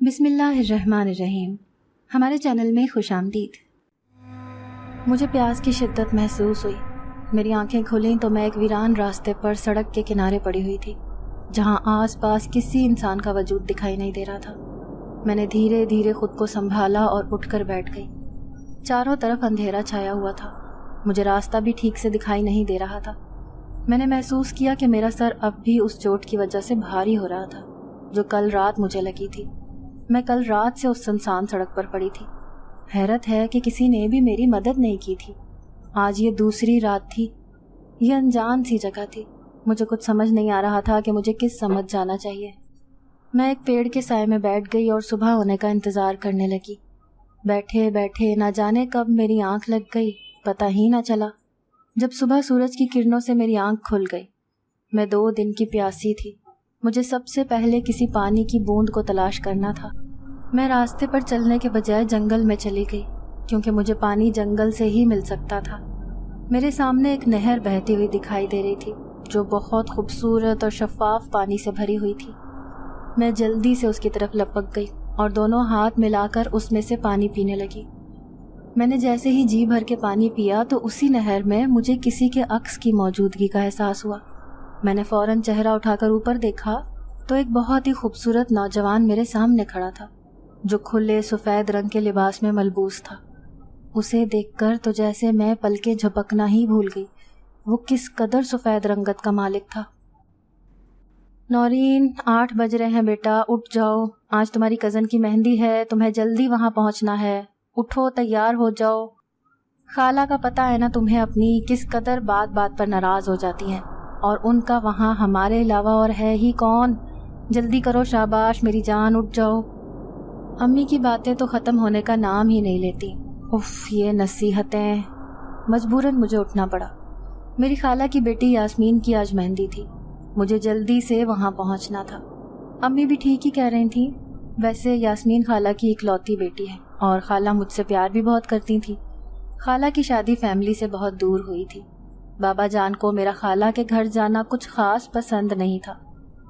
بسم اللہ الرحمن الرحیم۔ ہمارے چینل میں خوش آمدید۔ مجھے پیاس کی شدت محسوس ہوئی۔ میری آنکھیں کھلیں تو میں ایک ویران راستے پر سڑک کے کنارے پڑی ہوئی تھی، جہاں آس پاس کسی انسان کا وجود دکھائی نہیں دے رہا تھا۔ میں نے دھیرے دھیرے خود کو سنبھالا اور اٹھ کر بیٹھ گئی۔ چاروں طرف اندھیرا چھایا ہوا تھا، مجھے راستہ بھی ٹھیک سے دکھائی نہیں دے رہا تھا۔ میں نے محسوس کیا کہ میرا سر اب بھی اس چوٹ کی وجہ سے بھاری ہو رہا تھا جو کل رات مجھے لگی تھی۔ میں کل رات سے اس سنسان سڑک پر پڑی تھی۔ حیرت ہے کہ کسی نے بھی میری مدد نہیں کی تھی۔ آج یہ دوسری رات تھی، یہ انجان سی جگہ تھی۔ مجھے کچھ سمجھ نہیں آ رہا تھا کہ مجھے کس سمجھ جانا چاہیے۔ میں ایک پیڑ کے سائے میں بیٹھ گئی اور صبح ہونے کا انتظار کرنے لگی۔ بیٹھے بیٹھے نہ جانے کب میری آنکھ لگ گئی، پتہ ہی نہ چلا۔ جب صبح سورج کی کرنوں سے میری آنکھ کھل گئی، میں 2 دن کی پیاسی تھی۔ مجھے سب سے پہلے کسی پانی کی بوند کو تلاش کرنا تھا۔ میں راستے پر چلنے کے بجائے جنگل میں چلی گئی، کیونکہ مجھے پانی جنگل سے ہی مل سکتا تھا۔ میرے سامنے ایک نہر بہتی ہوئی دکھائی دے رہی تھی، جو بہت خوبصورت اور شفاف پانی سے بھری ہوئی تھی۔ میں جلدی سے اس کی طرف لپک گئی اور دونوں ہاتھ ملا کر اس میں سے پانی پینے لگی۔ میں نے جیسے ہی جی بھر کے پانی پیا تو اسی نہر میں مجھے کسی کے عکس کی موجودگی کا احساس ہوا۔ میں نے فوراً چہرہ اٹھا کر اوپر دیکھا تو ایک بہت ہی خوبصورت نوجوان میرے سامنے کھڑا تھا، جو کھلے سفید رنگ کے لباس میں ملبوس تھا۔ اسے دیکھ کر تو جیسے میں پلکیں جھپکنا ہی بھول گئی۔ وہ کس قدر سفید رنگت کا مالک تھا۔ نورین، 8 بج رہے ہیں بیٹا، اٹھ جاؤ، آج تمہاری کزن کی مہندی ہے، تمہیں جلدی وہاں پہنچنا ہے، اٹھو تیار ہو جاؤ۔ خالہ کا پتہ ہے نا تمہیں اپنی کس قدر بات بات پر ناراض ہو جاتی ہیں، اور ان کا وہاں ہمارے علاوہ اور ہے ہی کون؟ جلدی کرو، شاباش میری جان، اٹھ جاؤ۔ امی کی باتیں تو ختم ہونے کا نام ہی نہیں لیتی۔ اف، یہ نصیحتیں۔ مجبوراً مجھے اٹھنا پڑا۔ میری خالہ کی بیٹی یاسمین کی آج مہندی تھی، مجھے جلدی سے وہاں پہنچنا تھا۔ امی بھی ٹھیک ہی کہہ رہی تھیں۔ ویسے یاسمین خالہ کی اکلوتی بیٹی ہے اور خالہ مجھ سے پیار بھی بہت کرتی تھیں۔ خالہ کی شادی فیملی سے بہت دور ہوئی تھی۔ بابا جان کو میرا خالہ کے گھر جانا کچھ خاص پسند نہیں تھا،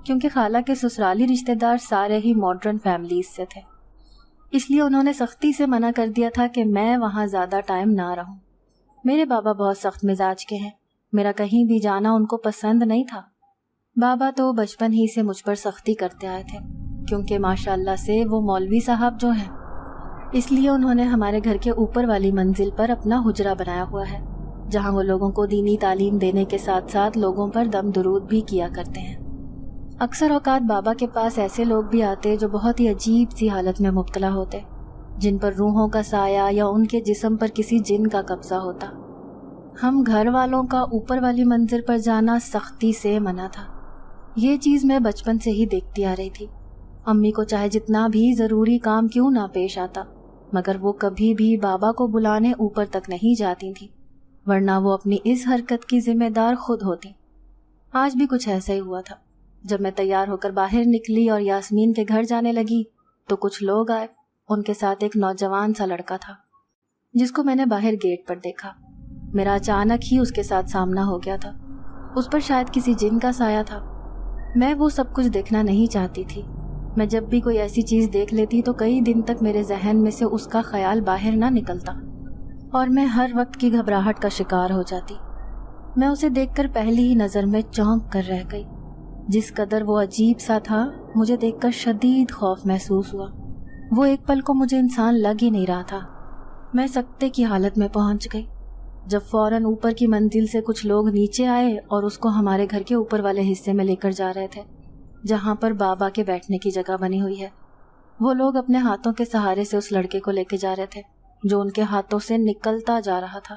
کیونکہ خالہ کے سسرالی رشتہ دار سارے ہی ماڈرن فیملیز سے تھے۔ اس لیے انہوں نے سختی سے منع کر دیا تھا کہ میں وہاں زیادہ ٹائم نہ رہوں۔ میرے بابا بہت سخت مزاج کے ہیں، میرا کہیں بھی جانا ان کو پسند نہیں تھا۔ بابا تو بچپن ہی سے مجھ پر سختی کرتے آئے تھے، کیونکہ ماشاءاللہ سے وہ مولوی صاحب جو ہیں، اس لیے انہوں نے ہمارے گھر کے اوپر والی منزل پر اپنا حجرہ بنایا ہوا ہے، جہاں وہ لوگوں کو دینی تعلیم دینے کے ساتھ ساتھ لوگوں پر دم درود بھی کیا کرتے ہیں۔ اکثر اوقات بابا کے پاس ایسے لوگ بھی آتے جو بہت ہی عجیب سی حالت میں مبتلا ہوتے، جن پر روحوں کا سایہ یا ان کے جسم پر کسی جن کا قبضہ ہوتا۔ ہم گھر والوں کا اوپر والی منزل پر جانا سختی سے منع تھا۔ یہ چیز میں بچپن سے ہی دیکھتی آ رہی تھی۔ امی کو چاہے جتنا بھی ضروری کام کیوں نہ پیش آتا، مگر وہ کبھی بھی بابا کو بلانے اوپر تک نہیں جاتی تھیں، ورنہ وہ اپنی اس حرکت کی ذمہ دار خود ہوتی۔ آج بھی کچھ ایسا ہی ہوا تھا۔ جب میں تیار ہو کر باہر نکلی اور یاسمین کے گھر جانے لگی تو کچھ لوگ آئے۔ ان کے ساتھ ایک نوجوان سا لڑکا تھا، جس کو میں نے باہر گیٹ پر دیکھا۔ میرا اچانک ہی اس کے ساتھ سامنا ہو گیا تھا۔ اس پر شاید کسی جن کا سایہ تھا۔ میں وہ سب کچھ دیکھنا نہیں چاہتی تھی۔ میں جب بھی کوئی ایسی چیز دیکھ لیتی تو کئی دن تک میرے ذہن میں سے اس کا خیال باہر نہ نکلتا، اور میں ہر وقت کی گھبراہٹ کا شکار ہو جاتی۔ میں اسے دیکھ کر پہلی ہی نظر میں چونک کر رہ گئی۔ جس قدر وہ عجیب سا تھا، مجھے دیکھ کر شدید خوف محسوس ہوا۔ وہ ایک پل کو مجھے انسان لگ ہی نہیں رہا تھا۔ میں سکتے کی حالت میں پہنچ گئی، جب فوراً اوپر کی منزل سے کچھ لوگ نیچے آئے اور اس کو ہمارے گھر کے اوپر والے حصے میں لے کر جا رہے تھے، جہاں پر بابا کے بیٹھنے کی جگہ بنی ہوئی ہے۔ وہ لوگ اپنے ہاتھوں کے سہارے سے اس لڑکے کو لے کے جا رہے تھے، جو ان کے ہاتھوں سے نکلتا جا رہا تھا،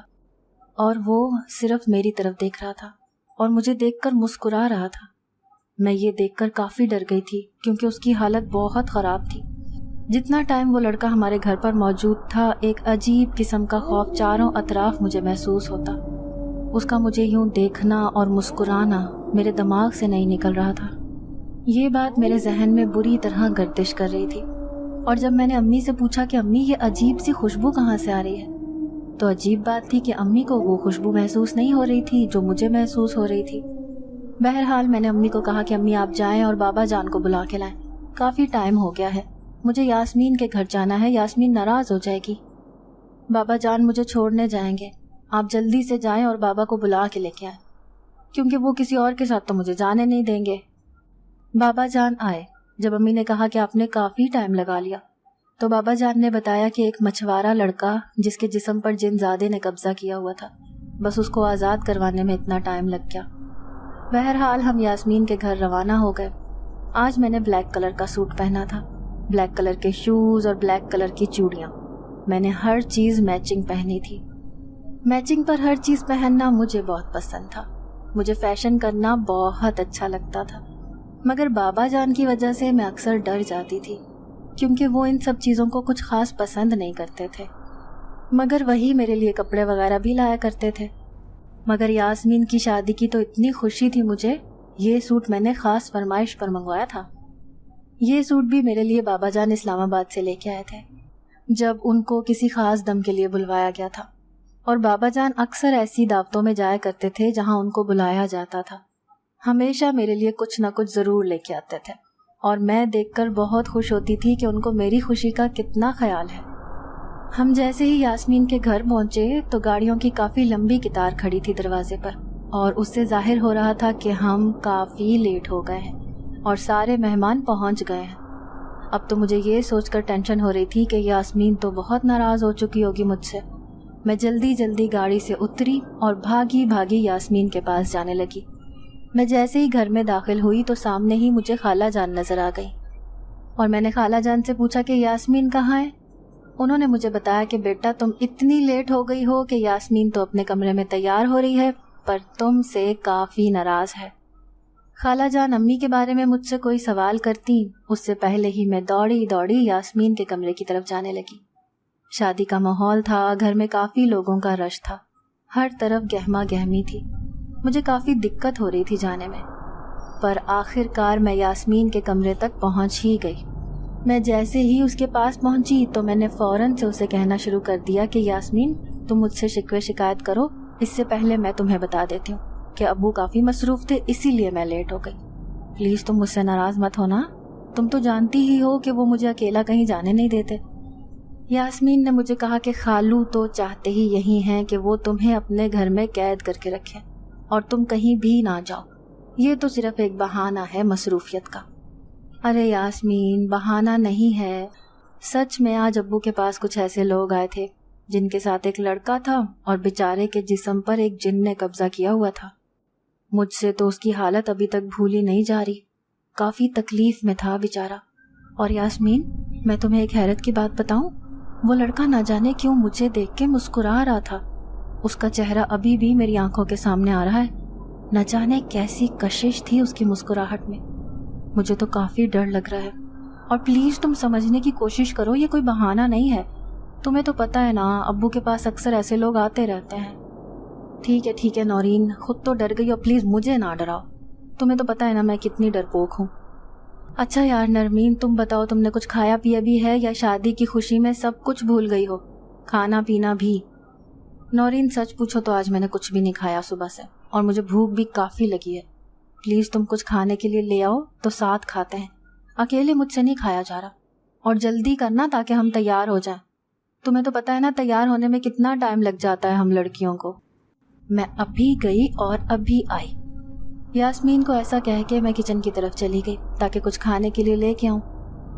اور وہ صرف میری طرف دیکھ رہا تھا اور مجھے دیکھ کر مسکرا رہا تھا۔ میں یہ دیکھ کر کافی ڈر گئی تھی، کیونکہ اس کی حالت بہت خراب تھی۔ جتنا ٹائم وہ لڑکا ہمارے گھر پر موجود تھا، ایک عجیب قسم کا خوف چاروں اطراف مجھے محسوس ہوتا۔ اس کا مجھے یوں دیکھنا اور مسکرانا میرے دماغ سے نہیں نکل رہا تھا۔ یہ بات میرے ذہن میں بری طرح گردش کر رہی تھی، اور جب میں نے امی سے پوچھا کہ امی یہ عجیب سی خوشبو کہاں سے آ رہی ہے، تو عجیب بات تھی کہ امی کو وہ خوشبو محسوس نہیں ہو رہی تھی جو مجھے محسوس ہو رہی تھی۔ بہرحال میں نے امی کو کہا کہ امی آپ جائیں اور بابا جان کو بلا کے لائیں، کافی ٹائم ہو گیا ہے۔ مجھے یاسمین کے گھر جانا ہے، یاسمین ناراض ہو جائے گی۔ بابا جان مجھے چھوڑنے جائیں گے، آپ جلدی سے جائیں اور بابا کو بلا کے لے کے آئیں، کیونکہ وہ کسی اور کے ساتھ تو مجھے جانے نہیں دیں گے۔ بابا جان آئے۔ جب امی نے کہا کہ آپ نے کافی ٹائم لگا لیا، تو بابا جان نے بتایا کہ ایک مچھوارا لڑکا جس کے جسم پر جن زادے نے قبضہ کیا ہوا تھا، بس اس کو آزاد کروانے میں اتنا ٹائم لگ گیا۔ بہرحال ہم یاسمین کے گھر روانہ ہو گئے۔ آج میں نے بلیک کلر کا سوٹ پہنا تھا، بلیک کلر کے شوز اور بلیک کلر کی چوڑیاں۔ میں نے ہر چیز میچنگ پہنی تھی۔ میچنگ پر ہر چیز پہننا مجھے بہت پسند تھا، مجھے فیشن کرنا بہت اچھا لگتا تھا، مگر بابا جان کی وجہ سے میں اکثر ڈر جاتی تھی، کیونکہ وہ ان سب چیزوں کو کچھ خاص پسند نہیں کرتے تھے، مگر وہی میرے لیے کپڑے وغیرہ بھی لایا کرتے تھے۔ مگر یاسمین کی شادی کی تو اتنی خوشی تھی مجھے، یہ سوٹ میں نے خاص فرمائش پر منگوایا تھا۔ یہ سوٹ بھی میرے لیے بابا جان اسلام آباد سے لے کے آئے تھے، جب ان کو کسی خاص دم کے لیے بلوایا گیا تھا، اور بابا جان اکثر ایسی دعوتوں میں جایا کرتے تھے جہاں ان کو بلایا جاتا تھا۔ ہمیشہ میرے لیے کچھ نہ کچھ ضرور لے کے آتے تھے، اور میں دیکھ کر بہت خوش ہوتی تھی کہ ان کو میری خوشی کا کتنا خیال ہے۔ ہم جیسے ہی یاسمین کے گھر پہنچے تو گاڑیوں کی کافی لمبی قطار کھڑی تھی دروازے پر، اور اس سے ظاہر ہو رہا تھا کہ ہم کافی لیٹ ہو گئے ہیں اور سارے مہمان پہنچ گئے ہیں۔ اب تو مجھے یہ سوچ کر ٹینشن ہو رہی تھی کہ یاسمین تو بہت ناراض ہو چکی ہوگی مجھ سے۔ میں جلدی جلدی گاڑی سے اتری اور بھاگی بھاگی یاسمین کے پاس جانے لگی۔ میں جیسے ہی گھر میں داخل ہوئی تو سامنے ہی مجھے خالہ جان نظر آ گئی، اور میں نے خالہ جان سے پوچھا کہ یاسمین کہاں ہے؟ انہوں نے مجھے بتایا کہ بیٹا تم اتنی لیٹ ہو گئی ہو کہ یاسمین تو اپنے کمرے میں تیار ہو رہی ہے، پر تم سے کافی ناراض ہے۔ خالہ جان امی کے بارے میں مجھ سے کوئی سوال کرتی، اس سے پہلے ہی میں دوڑی دوڑی یاسمین کے کمرے کی طرف جانے لگی۔ شادی کا ماحول تھا، گھر میں کافی لوگوں کا رش تھا، ہر طرف گہما گہمی تھی، مجھے کافی دقت ہو رہی تھی جانے میں، پر آخر کار میں یاسمین کے کمرے تک پہنچ ہی گئی۔ میں جیسے ہی اس کے پاس پہنچی تو میں نے فوراً سے اسے کہنا شروع کر دیا کہ یاسمین تم مجھ سے شکوے شکایت کرو، اس سے پہلے میں تمہیں بتا دیتی ہوں کہ ابو کافی مصروف تھے، اسی لیے میں لیٹ ہو گئی۔ پلیز تم مجھ سے ناراض مت ہونا، تم تو جانتی ہی ہو کہ وہ مجھے اکیلا کہیں جانے نہیں دیتے۔ یاسمین نے مجھے کہا کہ خالو تو چاہتے ہی یہی ہیں کہ وہ تمہیں اپنے گھر میں قید کر کے رکھیں اور تم کہیں بھی نہ جاؤ، یہ تو صرف ایک بہانہ ہے مصروفیت کا۔ ارے یاسمین بہانہ نہیں ہے، سچ میں آج ابو کے پاس کچھ ایسے لوگ آئے تھے جن کے ساتھ ایک لڑکا تھا اور بیچارے کے جسم پر ایک جن نے قبضہ کیا ہوا تھا۔ مجھ سے تو اس کی حالت ابھی تک بھولی نہیں جا رہی، کافی تکلیف میں تھا بیچارہ۔ اور یاسمین میں تمہیں ایک حیرت کی بات بتاؤں، وہ لڑکا نہ جانے کیوں مجھے دیکھ کے مسکرا رہا تھا، اس کا چہرہ ابھی بھی میری آنکھوں کے سامنے آ رہا ہے، نہ جانے کیسی کشش تھی اس کی مسکراہٹ میں۔ مجھے تو کافی ڈر لگ رہا ہے، اور پلیز تم سمجھنے کی کوشش کرو، یہ کوئی بہانہ نہیں ہے، تمہیں تو پتہ ہے نا ابو کے پاس اکثر ایسے لوگ آتے رہتے ہیں۔ ٹھیک ہے نورین، خود تو ڈر گئی اور پلیز مجھے نہ ڈراؤ، تمہیں تو پتہ ہے نا میں کتنی ڈرپوک ہوں۔ اچھا یار نرمین تم بتاؤ تم نے کچھ کھایا پیا بھی ہے یا شادی کی خوشی میں سب کچھ بھول گئی ہو، کھانا پینا بھی؟ نورین سچ پوچھو تو آج میں نے کچھ بھی نہیں کھایا صبح سے، اور مجھے بھوک بھی کافی لگی ہے، پلیز تم کچھ کھانے کے لیے لے آؤ تو ساتھ کھاتے ہیں، اکیلے مجھ سے نہیں کھایا جا رہا، اور جلدی کرنا تاکہ ہم تیار ہو جائیں، تمہیں تو پتہ ہے نا تیار ہونے میں کتنا ٹائم لگ جاتا ہے ہم لڑکیوں کو۔ میں ابھی گئی اور ابھی آئی۔ یاسمین کو ایسا کہہ کے میں کچن کی طرف چلی گئی تاکہ کچھ کھانے کے لیے لے کے آؤں۔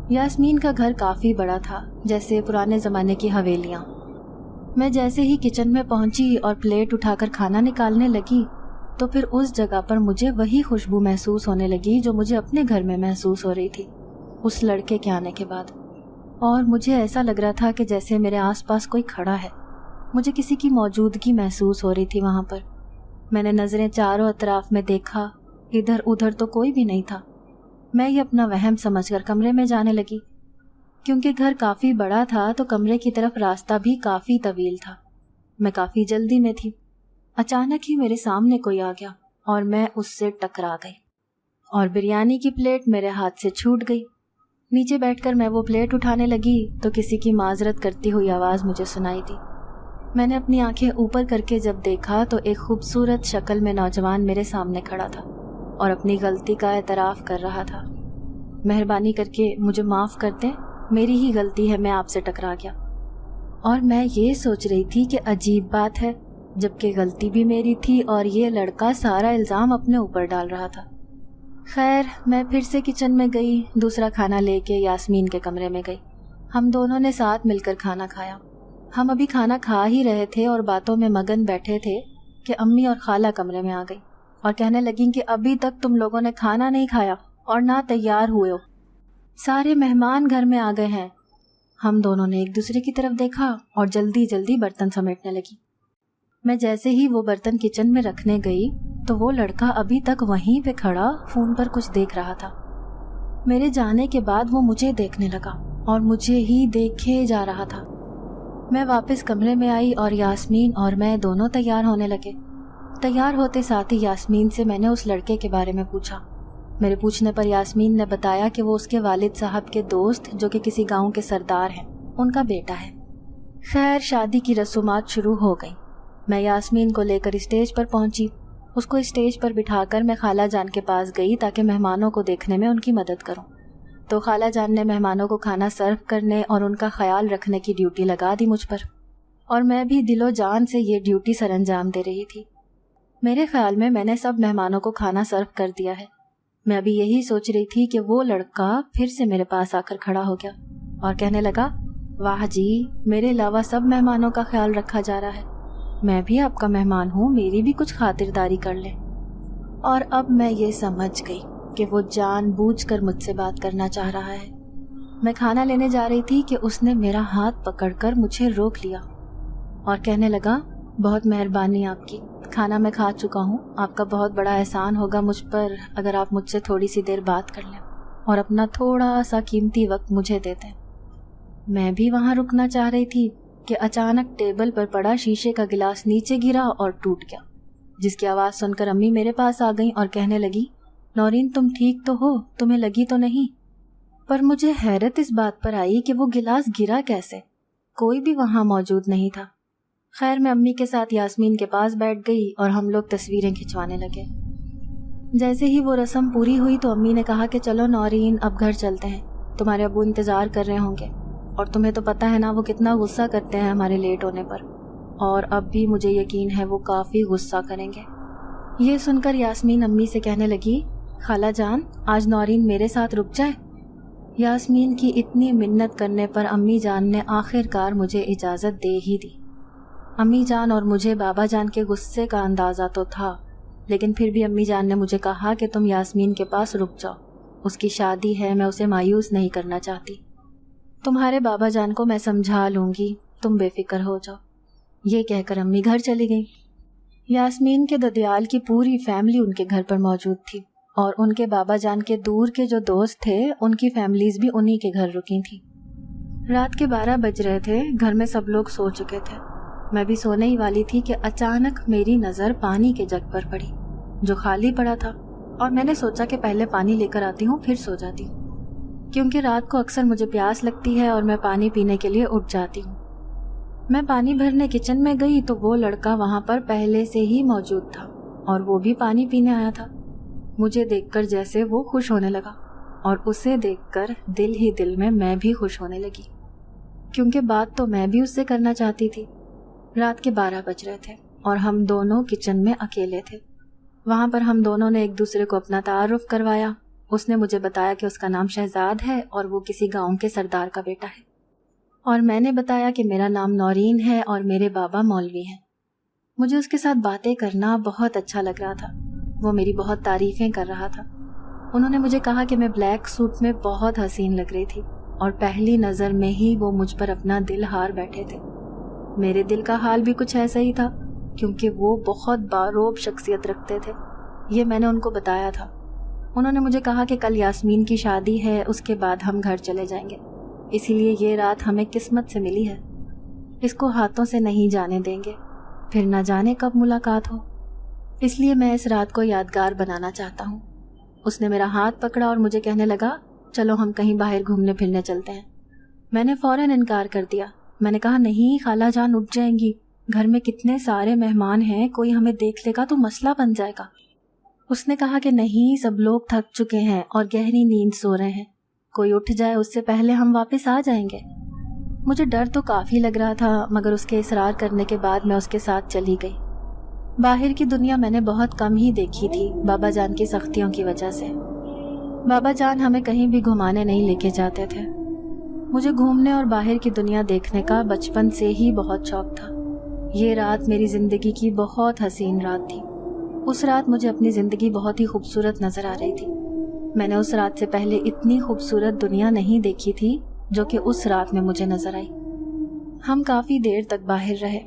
یاسمین کا گھر کافی بڑا تھا، جیسے پرانے زمانے کی حویلیاں۔ میں جیسے ہی کچن میں پہنچی اور پلیٹ اٹھا کر کھانا نکالنے لگی تو پھر اس جگہ پر مجھے وہی خوشبو محسوس ہونے لگی جو مجھے اپنے گھر میں محسوس ہو رہی تھی اس لڑکے کے آنے کے بعد، اور مجھے ایسا لگ رہا تھا کہ جیسے میرے آس پاس کوئی کھڑا ہے، مجھے کسی کی موجودگی محسوس ہو رہی تھی وہاں پر۔ میں نے نظریں چاروں اطراف میں دیکھا، ادھر ادھر تو کوئی بھی نہیں تھا۔ میں یہ اپنا وہم سمجھ کر کمرے میں جانے لگی، کیونکہ گھر کافی بڑا تھا تو کمرے کی طرف راستہ بھی کافی طویل تھا۔ میں کافی جلدی میں تھی، اچانک ہی میرے سامنے کوئی آ گیا اور میں اس سے ٹکرا گئی، اور بریانی کی پلیٹ میرے ہاتھ سے چھوٹ گئی۔ نیچے بیٹھ کر میں وہ پلیٹ اٹھانے لگی تو کسی کی معذرت کرتی ہوئی آواز مجھے سنائی دی۔ میں نے اپنی آنکھیں اوپر کر کے جب دیکھا تو ایک خوبصورت شکل میں نوجوان میرے سامنے کھڑا تھا اور اپنی غلطی کا اعتراف کر رہا تھا۔ مہربانی کر کے مجھے معاف کر دیں، میری ہی غلطی ہے، میں آپ سے ٹکرا گیا۔ اور میں یہ سوچ رہی تھی کہ عجیب بات ہے، جبکہ غلطی بھی میری تھی اور یہ لڑکا سارا الزام اپنے اوپر ڈال رہا تھا۔ خیر، میں پھر سے کچن میں گئی، دوسرا کھانا لے کے یاسمین کے کمرے میں گئی۔ ہم دونوں نے ساتھ مل کر کھانا کھایا۔ ہم ابھی کھانا کھا ہی رہے تھے اور باتوں میں مگن بیٹھے تھے کہ امی اور خالہ کمرے میں آ گئی اور کہنے لگیں کہ ابھی تک تم لوگوں نے کھانا نہیں کھایا اور نہ تیار ہوئے ہو، سارے مہمان گھر میں آ گئے ہیں۔ ہم دونوں نے ایک دوسرے کی طرف دیکھا اور جلدی جلدی برتن سمیٹنے لگی۔ میں جیسے ہی وہ برتن کچن میں رکھنے گئی تو وہ لڑکا ابھی تک وہیں پہ کھڑا فون پر کچھ دیکھ رہا تھا۔ میرے جانے کے بعد وہ مجھے دیکھنے لگا اور مجھے ہی دیکھے جا رہا تھا۔ میں واپس کمرے میں آئی اور یاسمین اور میں دونوں تیار ہونے لگے۔ تیار ہوتے ساتھ ہی یاسمین سے میں نے اس لڑکے کے بارے میں پوچھا۔ میرے پوچھنے پر یاسمین نے بتایا کہ وہ اس کے والد صاحب کے دوست، جو کہ کسی گاؤں کے سردار ہیں، ان کا بیٹا ہے۔ خیر، شادی کی رسومات شروع ہو گئیں۔ میں یاسمین کو لے کر اسٹیج پر پہنچی۔ اس کو اسٹیج پر بٹھا کر میں خالہ جان کے پاس گئی تاکہ مہمانوں کو دیکھنے میں ان کی مدد کروں۔ تو خالہ جان نے مہمانوں کو کھانا سرو کرنے اور ان کا خیال رکھنے کی ڈیوٹی لگا دی مجھ پر، اور میں بھی دل و جان سے یہ ڈیوٹی سر انجام دے رہی تھی۔ میرے خیال میں نے سب مہمانوں کو کھانا سرو کر دیا ہے۔ میں ابھی یہی سوچ رہی تھی کہ وہ لڑکا پھر سے میرے پاس آ کر کھڑا ہو گیا اور کہنے لگا، واہ جی، میرے علاوہ سب مہمانوں کا خیال رکھا جا رہا ہے، میں بھی آپ کا مہمان ہوں، میری بھی کچھ خاطرداری کر لیں۔ اور اب میں یہ سمجھ گئی کہ وہ جان بوجھ کر مجھ سے بات کرنا چاہ رہا ہے۔ میں کھانا لینے جا رہی تھی کہ اس نے میرا ہاتھ پکڑ کر مجھے روک لیا اور کہنے لگا، بہت مہربانی آپ کی، کھانا میں کھا چکا ہوں، آپ کا بہت بڑا احسان ہوگا مجھ پر اگر آپ مجھ سے تھوڑی سی دیر بات کر لیں اور اپنا تھوڑا سا قیمتی وقت مجھے دے دیں۔ میں بھی وہاں رکنا چاہ رہی تھی کہ اچانک ٹیبل پر پڑا شیشے کا گلاس نیچے گرا اور ٹوٹ گیا، جس کی آواز سن کر امی میرے پاس آ گئیں اور کہنے لگی، نورین تم ٹھیک تو ہو، تمہیں لگی تو نہیں؟ پر مجھے حیرت اس بات پر آئی کہ وہ گلاس گرا کیسے، کوئی بھی وہاں موجود نہیں تھا۔ خیر، میں امی کے ساتھ یاسمین کے پاس بیٹھ گئی اور ہم لوگ تصویریں کھنچوانے لگے۔ جیسے ہی وہ رسم پوری ہوئی تو امی نے کہا کہ چلو نورین، اب گھر چلتے ہیں، تمہارے ابو انتظار کر رہے ہوں گے، اور تمہیں تو پتہ ہے نا وہ کتنا غصہ کرتے ہیں ہمارے لیٹ ہونے پر، اور اب بھی مجھے یقین ہے وہ کافی غصہ کریں گے۔ یہ سن کر یاسمین امی سے کہنے لگی، خالہ جان، آج نورین میرے ساتھ رک جائے۔ یاسمین کی اتنی منت کرنے پر امی جان نے آخر کار مجھے اجازت دے ہی دی۔ امی جان اور مجھے بابا جان کے غصے کا اندازہ تو تھا، لیکن پھر بھی امی جان نے مجھے کہا کہ تم یاسمین کے پاس رک جاؤ، اس کی شادی ہے، میں اسے مایوس نہیں کرنا چاہتی، تمہارے بابا جان کو میں سمجھا لوں گی، تم بے فکر ہو جاؤ۔ یہ کہہ کر امی گھر چلی گئیں۔ یاسمین کے ددیال کی پوری فیملی ان کے گھر پر موجود تھی، اور ان کے بابا جان کے دور کے جو دوست تھے ان کی فیملیز بھی انہی کے گھر رکی تھیں۔ رات کے 12 بج رہے تھے، گھر میں سب لوگ سو چکے تھے، میں بھی سونے ہی والی تھی کہ اچانک میری نظر پانی کے جگ پر پڑی جو خالی پڑا تھا، اور میں نے سوچا کہ پہلے پانی لے کر آتی ہوں پھر سو جاتی ہوں، کیونکہ رات کو اکثر مجھے پیاس لگتی ہے اور میں پانی پینے کے لیے اٹھ جاتی ہوں۔ میں پانی بھرنے کچن میں گئی تو وہ لڑکا وہاں پر پہلے سے ہی موجود تھا اور وہ بھی پانی پینے آیا تھا۔ مجھے دیکھ کر جیسے وہ خوش ہونے لگا، اور اسے دیکھ کر دل ہی دل میں بھی خوش ہونے لگی، کیونکہ بات تو میں بھی اس سے کرنا چاہتی تھی۔ رات کے 12 بج رہے تھے اور ہم دونوں کچن میں اکیلے تھے۔ وہاں پر ہم دونوں نے ایک دوسرے کو اپنا تعارف کروایا۔ اس نے مجھے بتایا کہ اس کا نام شہزاد ہے اور وہ کسی گاؤں کے سردار کا بیٹا ہے، اور میں نے بتایا کہ میرا نام نورین ہے اور میرے بابا مولوی ہیں۔ مجھے اس کے ساتھ باتیں کرنا بہت اچھا لگ رہا تھا، وہ میری بہت تعریفیں کر رہا تھا۔ انہوں نے مجھے کہا کہ میں بلیک سوٹ میں بہت حسین لگ رہی تھی، اور پہلی نظر میں ہی وہ مجھ پر اپنا دل ہار بیٹھے تھے۔ میرے دل کا حال بھی کچھ ایسا ہی تھا، کیونکہ وہ بہت باروب شخصیت رکھتے تھے، یہ میں نے ان کو بتایا تھا۔ انہوں نے مجھے کہا کہ کل یاسمین کی شادی ہے، اس کے بعد ہم گھر چلے جائیں گے، اسی لیے یہ رات ہمیں قسمت سے ملی ہے، اس کو ہاتھوں سے نہیں جانے دیں گے، پھر نہ جانے کب ملاقات ہو، اس لیے میں اس رات کو یادگار بنانا چاہتا ہوں۔ اس نے میرا ہاتھ پکڑا اور مجھے کہنے لگا، چلو ہم کہیں باہر گھومنے پھرنے چلتے ہیں۔ میں نے فوراً انکار کر دیا۔ میں نے کہا، نہیں خالہ جان اٹھ جائیں گی، گھر میں کتنے سارے مہمان ہیں، کوئی ہمیں دیکھ لے گا تو مسئلہ بن جائے گا۔ اس نے کہا کہ نہیں، سب لوگ تھک چکے ہیں اور گہری نیند سو رہے ہیں، کوئی اٹھ جائے اس سے پہلے ہم واپس آ جائیں گے۔ مجھے ڈر تو کافی لگ رہا تھا، مگر اس کے اصرار کرنے کے بعد میں اس کے ساتھ چلی گئی۔ باہر کی دنیا میں نے بہت کم ہی دیکھی تھی بابا جان کی سختیوں کی وجہ سے۔ بابا جان ہمیں کہیں بھی گھمانے نہیں لے کے جاتے تھے۔ مجھے گھومنے اور باہر کی دنیا دیکھنے کا بچپن سے ہی بہت شوق تھا۔ یہ رات میری زندگی کی بہت حسین رات تھی۔ اس رات مجھے اپنی زندگی بہت ہی خوبصورت نظر آ رہی تھی۔ میں نے اس رات سے پہلے اتنی خوبصورت دنیا نہیں دیکھی تھی جو کہ اس رات میں مجھے نظر آئی۔ ہم کافی دیر تک باہر رہے،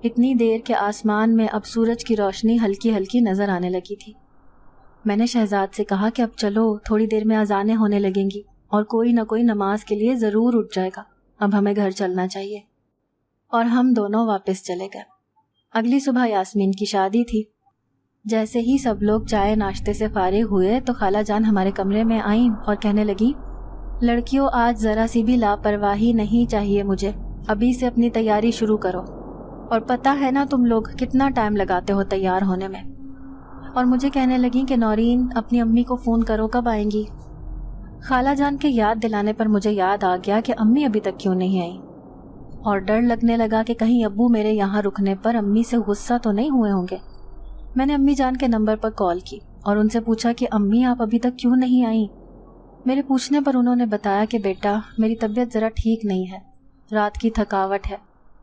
اتنی دیر کہ آسمان میں اب سورج کی روشنی ہلکی ہلکی نظر آنے لگی تھی۔ میں نے شہزاد سے کہا کہ اب چلو، تھوڑی دیر میں اذانیں ہونے لگیں گی اور کوئی نہ کوئی نماز کے لیے ضرور اٹھ جائے گا، اب ہمیں گھر چلنا چاہیے۔ اور ہم دونوں واپس چلے گئے۔ اگلی صبح یاسمین کی شادی تھی۔ جیسے ہی سب لوگ چائے ناشتے سے فارغ ہوئے تو خالہ جان ہمارے کمرے میں آئیں اور کہنے لگی، لڑکیوں آج ذرا سی بھی لاپرواہی نہیں چاہیے مجھے، ابھی سے اپنی تیاری شروع کرو، اور پتہ ہے نا تم لوگ کتنا ٹائم لگاتے ہو تیار ہونے میں۔ اور مجھے کہنے لگیں کہ نورین اپنی امی کو فون کرو کب آئیں گی۔ خالہ جان کے یاد دلانے پر مجھے یاد آ گیا کہ امی ابھی تک کیوں نہیں آئیں، اور ڈر لگنے لگا کہ کہیں ابو میرے یہاں رکنے پر امی سے غصہ تو نہیں ہوئے ہوں گے۔ میں نے امی جان کے نمبر پر کال کی اور ان سے پوچھا کہ امی آپ ابھی تک کیوں نہیں آئیں۔ میرے پوچھنے پر انہوں نے بتایا کہ بیٹا میری طبیعت ذرا ٹھیک نہیں ہے، رات کی تھکاوٹ ہے،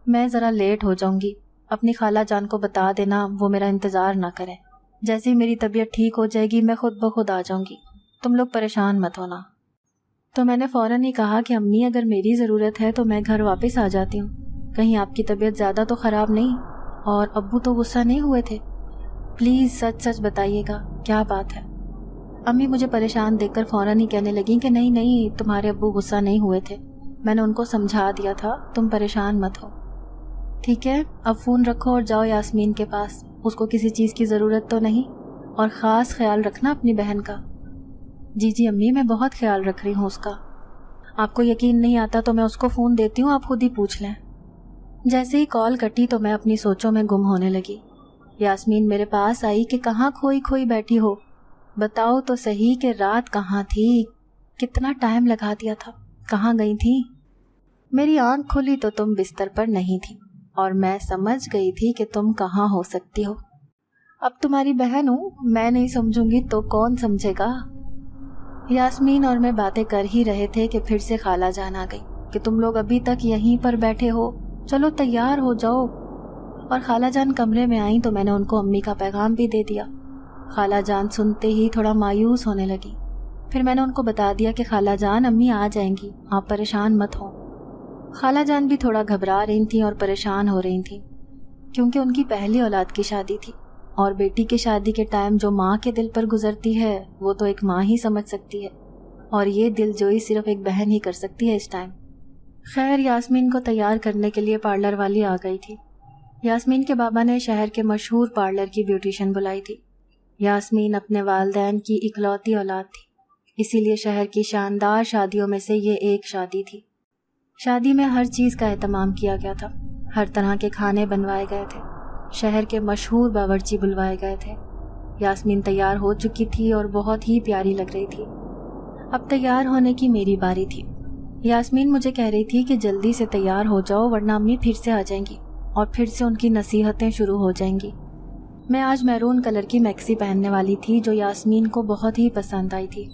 میں ذرا لیٹ ہو جاؤں گی، اپنی خالہ جان کو بتا دینا وہ میرا انتظار نہ کریں، جیسے ہی میری طبیعت ٹھیک ہو جائے گی میں خود بخود آ جاؤں گی، تم لوگ پریشان مت ہونا۔ تو میں نے فوراً ہی کہا کہ امی اگر میری ضرورت ہے تو میں گھر واپس آ جاتی ہوں، کہیں آپ کی طبیعت زیادہ تو خراب نہیں، اور ابو تو غصہ نہیں ہوئے تھے، پلیز سچ سچ بتائیے گا کیا بات ہے۔ امی مجھے پریشان دیکھ کر فوراً ہی کہنے لگیں کہ نہیں نہیں تمہارے ابو غصہ نہیں ہوئے تھے، میں نے ان کو سمجھا دیا تھا، تم پریشان مت ہو۔ ٹھیک ہے اب فون رکھو اور جاؤ یاسمین کے پاس، اس کو کسی چیز کی ضرورت تو نہیں، اور خاص خیال رکھنا اپنی بہن کا۔ جی جی امی میں بہت خیال رکھ رہی ہوں اس کا، آپ کو یقین نہیں آتا تو میں اس کو فون دیتی ہوں، آپ خود ہی پوچھ لیں۔ جیسے ہی کال کٹی تو میں اپنی سوچوں میں گم ہونے لگی۔ یاسمین میرے پاس آئی کہ کہاں کھوئی کھوئی بیٹھی ہو، بتاؤ تو صحیح کہ رات کہاں تھی، کتنا ٹائم لگا دیا تھا، کہاں گئی تھی؟ میری آنکھ کھلی تو تم بستر پر نہیں تھی، اور میں سمجھ گئی تھی کہ تم کہاں ہو سکتی ہو۔ اب تمہاری بہن ہوں، میں نہیں سمجھوں گی تو کون سمجھے گا؟ یاسمین اور میں باتیں کر ہی رہے تھے کہ پھر سے خالہ جان آ گئی کہ تم لوگ ابھی تک یہیں پر بیٹھے ہو، چلو تیار ہو جاؤ۔ اور خالہ جان کمرے میں آئیں تو میں نے ان کو امی کا پیغام بھی دے دیا۔ خالہ جان سنتے ہی تھوڑا مایوس ہونے لگی، پھر میں نے ان کو بتا دیا کہ خالہ جان امی آ جائیں گی، آپ پریشان مت ہو۔ خالہ جان بھی تھوڑا گھبرا رہی تھیں اور پریشان ہو رہی تھیں، کیونکہ ان کی پہلی اولاد کی شادی تھی، اور بیٹی کی شادی کے ٹائم جو ماں کے دل پر گزرتی ہے وہ تو ایک ماں ہی سمجھ سکتی ہے، اور یہ دل جوئی صرف ایک بہن ہی کر سکتی ہے اس ٹائم۔ خیر یاسمین کو تیار کرنے کے لیے پارلر والی آ گئی تھی۔ یاسمین کے بابا نے شہر کے مشہور پارلر کی بیوٹیشن بلائی تھی۔ یاسمین اپنے والدین کی اکلوتی اولاد تھی، اسی لیے شہر کی شاندار شادیوں میں سے یہ ایک شادی تھی۔ شادی میں ہر چیز کا اہتمام کیا گیا تھا، ہر طرح کے کھانے بنوائے گئے تھے، شہر کے مشہور باورچی بلوائے گئے تھے۔ یاسمین تیار ہو چکی تھی اور بہت ہی پیاری لگ رہی تھی۔ اب تیار ہونے کی میری باری تھی۔ یاسمین مجھے کہہ رہی تھی کہ جلدی سے تیار ہو جاؤ ورنہ امی پھر سے آ جائیں گی اور پھر سے ان کی نصیحتیں شروع ہو جائیں گی۔ میں آج میرون کلر کی میکسی پہننے والی تھی جو یاسمین کو بہت ہی پسند آئی تھی۔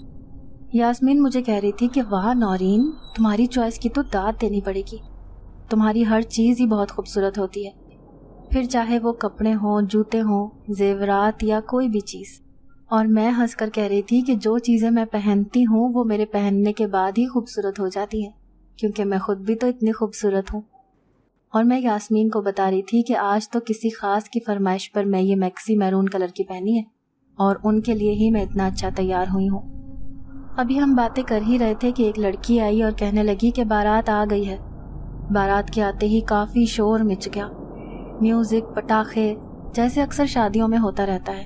یاسمین مجھے کہہ رہی تھی کہ واہ نورین تمہاری چوائس کی تو داد دینی پڑے گی، تمہاری ہر چیز ہی بہت خوبصورت ہوتی ہے، پھر چاہے وہ کپڑے ہوں، جوتے ہوں، زیورات یا کوئی بھی چیز۔ اور میں ہنس کر کہہ رہی تھی کہ جو چیزیں میں پہنتی ہوں وہ میرے پہننے کے بعد ہی خوبصورت ہو جاتی ہیں، کیونکہ میں خود بھی تو اتنی خوبصورت ہوں۔ اور میں یاسمین کو بتا رہی تھی کہ آج تو کسی خاص کی فرمائش پر میں یہ میکسی میرون کلر کی پہنی ہے، اور ان کے لیے ہی میں اتنا اچھا تیار ہوئی ہوں۔ ابھی ہم باتیں کر ہی رہے تھے کہ ایک لڑکی آئی اور کہنے لگی کہ بارات آ گئی ہے۔ بارات کے آتے ہی کافی شور مچ گیا، میوزک، پٹاخے، جیسے اکثر شادیوں میں ہوتا رہتا ہے۔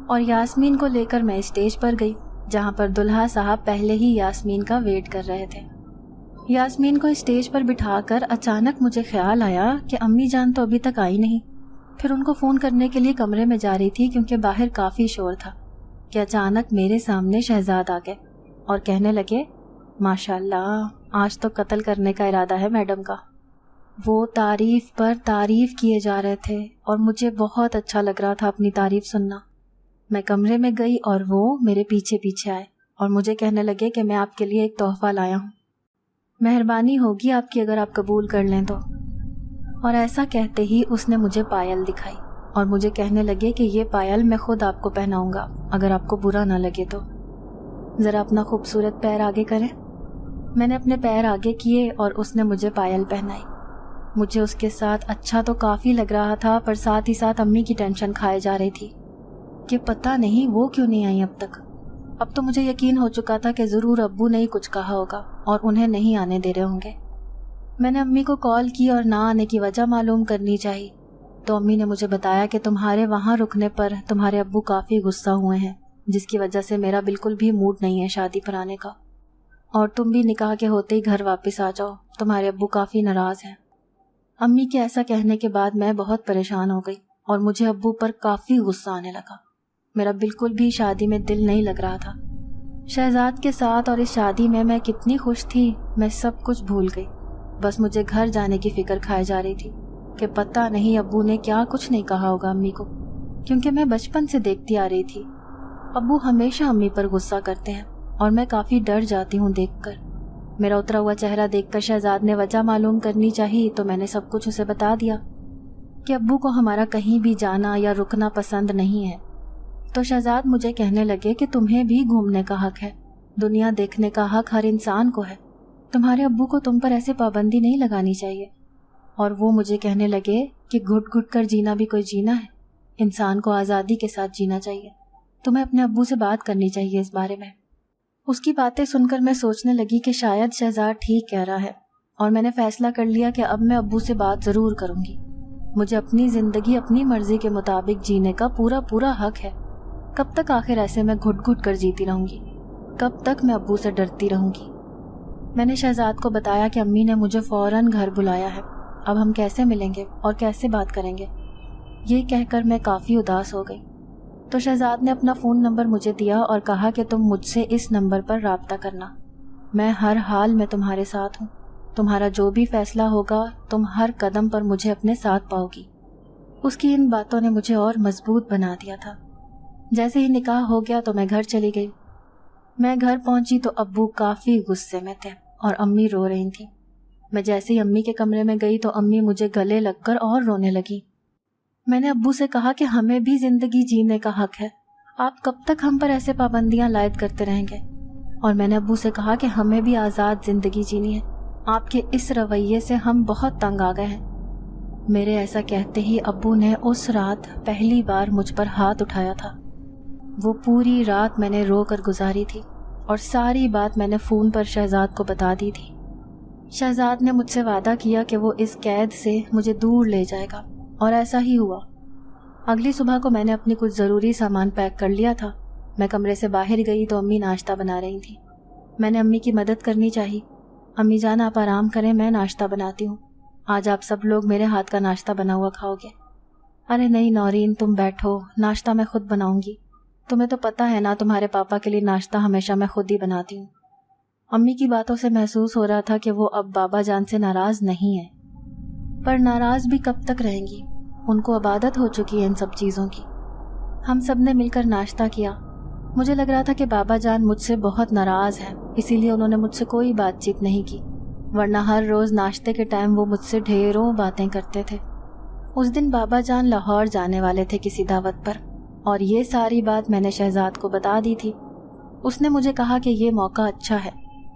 اور یاسمین کو لے کر میں اسٹیج پر گئی جہاں پر دلہا صاحب پہلے ہی یاسمین کا ویٹ کر رہے تھے۔ یاسمین کو اسٹیج پر بٹھا کر اچانک مجھے خیال آیا کہ امی جان تو ابھی تک آئی نہیں۔ پھر ان کو فون کرنے کے لیے کمرے میں جا رہی تھی کیونکہ باہر کافی شور تھا کہ اچانک میرے سامنے شہزاد آ گئے اور کہنے لگے، ماشاءاللہ، آج تو قتل کرنے کا ارادہ ہے میڈم کا۔ وہ تعریف پر تعریف کیے جا رہے تھے اور مجھے بہت اچھا لگ رہا تھا اپنی تعریف سننا۔ میں کمرے میں گئی اور وہ میرے پیچھے پیچھے آئے اور مجھے کہنے لگے کہ میں آپ کے لیے ایک تحفہ لایا ہوں، مہربانی ہوگی آپ کی اگر آپ قبول کر لیں تو۔ اور ایسا کہتے ہی اس نے مجھے پائل دکھائی اور مجھے کہنے لگے کہ یہ پائل میں خود آپ کو پہناؤں گا اگر آپ کو برا نہ لگے تو۔ ذرا اپنا خوبصورت پیر آگے کریں۔ میں نے اپنے پیر آگے کیے اور اس نے مجھے پائل پہنائی۔ مجھے اس کے ساتھ اچھا تو کافی لگ رہا تھا، پر ساتھ ہی ساتھ امی کی ٹینشن کھائے جا رہی تھی کہ پتہ نہیں وہ کیوں نہیں آئی اب تک۔ اب تو مجھے یقین ہو چکا تھا کہ ضرور ابو نے ہی کچھ کہا ہوگا اور انہیں نہیں آنے دے رہے ہوں گے۔ میں نے امی کو کال کی اور نہ آنے کی وجہ معلوم کرنی چاہی تو امی نے مجھے بتایا کہ تمہارے وہاں رکنے پر تمہارے ابو کافی غصہ ہوئے ہیں، جس کی وجہ سے میرا بالکل بھی موڈ نہیں ہے شادی پر آنے کا، اور تم بھی نکاح کے ہوتے ہی گھر واپس آ جاؤ، تمہارے ابو کافی ناراض ہیں۔ امی کے ایسا کہنے کے بعد میں بہت پریشان ہو گئی اور مجھے ابو پر کافی غصہ آنے لگا۔ میرا بالکل بھی شادی میں دل نہیں لگ رہا تھا شہزاد کے ساتھ، اور اس شادی میں کتنی خوش تھی میں سب کچھ بھول گئی۔ بس مجھے گھر جانے کی فکر کھائے جا رہی تھی کہ پتہ نہیں ابو نے کیا کچھ نہیں کہا ہوگا امی کو، کیونکہ میں بچپن سے دیکھتی آ رہی تھی ابو ہمیشہ امی پر غصہ کرتے ہیں اور میں کافی ڈر جاتی ہوں دیکھ کر۔ میرا اترا ہوا چہرہ دیکھ کر شہزاد نے وجہ معلوم کرنی چاہی تو میں نے سب کچھ اسے بتا دیا کہ ابو کو ہمارا کہیں بھی جانا یا رکنا پسند نہیں ہے۔ تو شہزاد مجھے کہنے لگے کہ تمہیں بھی گھومنے کا حق ہے، دنیا دیکھنے کا حق ہر انسان کو ہے، تمہارے ابو کو تم پر ایسے پابندی نہیں لگانی چاہیے۔ اور وہ مجھے کہنے لگے کہ گھٹ گھٹ کر جینا بھی کوئی جینا ہے، انسان کو آزادی کے ساتھ جینا چاہیے، تمہیں اپنے ابو سے بات کرنی چاہیے اس بارے میں۔ اس کی باتیں سن کر میں سوچنے لگی کہ شاید شہزاد ٹھیک کہہ رہا ہے، اور میں نے فیصلہ کر لیا کہ اب میں ابو سے بات ضرور کروں گی۔ مجھے اپنی زندگی اپنی مرضی کے مطابق جینے کا پورا حق ہے۔ کب تک آخر ایسے میں گھٹ گھٹ کر جیتی رہوں گی؟ کب تک میں ابو سے ڈرتی رہوں گی؟ میں نے شہزاد کو بتایا کہ امی نے مجھے فوراً گھر بلایا ہے، اب ہم کیسے ملیں گے اور کیسے بات کریں گے؟ یہ کہہ کر میں کافی اداس ہو گئی۔ تو شہزاد نے اپنا فون نمبر مجھے دیا اور کہا کہ تم مجھ سے اس نمبر پر رابطہ کرنا، میں ہر حال میں تمہارے ساتھ ہوں، تمہارا جو بھی فیصلہ ہوگا تم ہر قدم پر مجھے اپنے ساتھ پاؤ گی۔ اس کی ان باتوں نے مجھے اور مضبوط بنا دیا تھا۔ جیسے ہی نکاح ہو گیا تو میں گھر چلی گئی۔ میں گھر پہنچی تو ابو کافی غصے میں تھے اور امی رو رہی تھیں۔ میں جیسے ہی امی کے کمرے میں گئی تو امی مجھے گلے لگ کر اور رونے لگی۔ میں نے ابو سے کہا کہ ہمیں بھی زندگی جینے کا حق ہے، آپ کب تک ہم پر ایسے پابندیاں لائد کرتے رہیں گے؟ اور میں نے ابو سے کہا کہ ہمیں بھی آزاد زندگی جینی ہے، آپ کے اس رویے سے ہم بہت تنگ آ گئے ہیں۔ میرے ایسا کہتے ہی ابو نے اس رات پہلی بار مجھ پر ہاتھ اٹھایا تھا۔ وہ پوری رات میں نے رو کر گزاری تھی اور ساری بات میں نے فون پر شہزاد کو بتا دی تھی۔ شہزاد نے مجھ سے وعدہ کیا کہ وہ اس قید سے مجھے دور لے جائے گا، اور ایسا ہی ہوا۔ اگلی صبح کو میں نے اپنی کچھ ضروری سامان پیک کر لیا تھا۔ میں کمرے سے باہر گئی تو امی ناشتہ بنا رہی تھیں۔ میں نے امی کی مدد کرنی چاہی۔ امی جان آپ آرام کریں، میں ناشتہ بناتی ہوں، آج آپ سب لوگ میرے ہاتھ کا ناشتہ بنا ہوا کھاؤ گے۔ ارے نہیں نورین، تم بیٹھو، ناشتہ میں خود بناؤں گی، تمہیں تو پتہ ہے نا تمہارے پاپا کے لیے ناشتہ ہمیشہ میں خود ہی بناتی ہوں۔ امی کی باتوں سے محسوس ہو رہا تھا کہ وہ اب بابا جان سے ناراض نہیں ہے، پر ناراض بھی کب تک رہیں گی، ان کو اب عادت ہو چکی ہے ان سب چیزوں کی۔ ہم سب نے مل کر ناشتہ کیا۔ مجھے لگ رہا تھا کہ بابا جان مجھ سے بہت ناراض ہیں، اسی لیے انہوں نے مجھ سے کوئی بات چیت نہیں کی، ورنہ ہر روز ناشتے کے ٹائم وہ مجھ سے ڈھیروں باتیں کرتے تھے۔ اس دن بابا جان لاہور جانے والے تھے کسی دعوت پر، اور یہ ساری بات میں نے شہزاد کو بتا دی تھی۔ اس نے مجھے کہا کہ یہ موقع اچھا ہے،